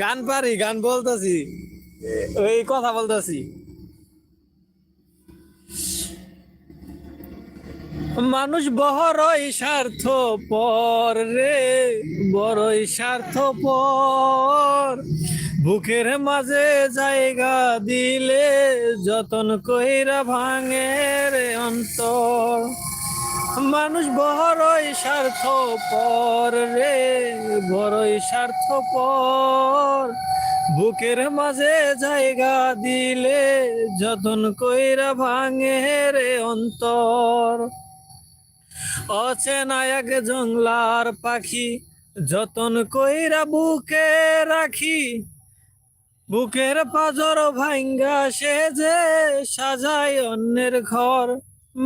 গান পারি, গান বলতেছি, ওই কথা বলতেছি। মানুষ বড়ই স্বার্থপর রে, বড়ই স্বার্থপর। বুকের মাঝে জায়গা দিলে যতন কইরা ভাঙে রে অন্তর। মানুষ বড়ই স্বার্থপর রে, বড়ই স্বার্থপর। বুকের মাঝে জায়গা দিলে যতন কইরা ভাঙে রে অন্তর। অচেনা এক জংলার পাখি যতন কইরা বুকে রাখি, বুকের পাজর ভাঙ্গা সে যে সাজায় অন্যের ঘর।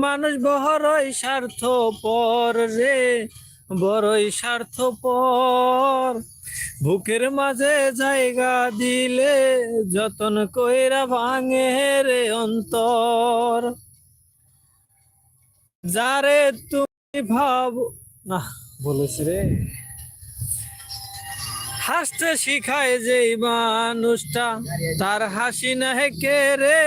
মানুষ বড়ই স্বার্থপর রে, বড়ই স্বার্থপর। বুকের মাঝে জায়গা দিলে যতন কইরা ভাঙে রে অন্তর। যারে তুমি ভাবো না, বলেছি রে। হাসতে শিখায় যেই মানুষটা, তার হাসি না কে রে।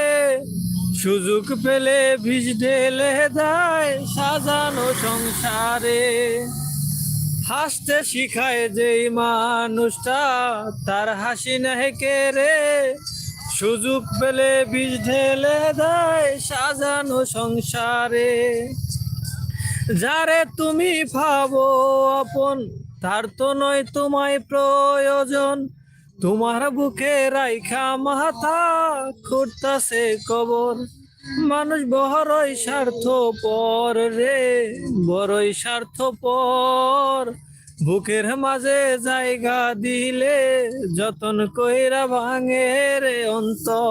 সুযোগ পেলে বিষ ঢেলে দেয় সাজানো সংসারে। হাসতে শিখায় যেই মানুষটা, তার হাসি না কে রে। সুযোগ পেলে বিষ ঢেলে দেয় সাজানো সংসারে। যারে তুমি ভাবো আপন, তার তো নয় তোমায় প্রয়োজন। তোমার বুকে রাইখা মাথা খুঁড়তাছে কবর। মানুষ বড়ই স্বার্থপর রে, বড়ই স্বার্থপর। বুকের মাঝে জায়গা দিলে যতন কইরা ভাঙে রে অন্তর।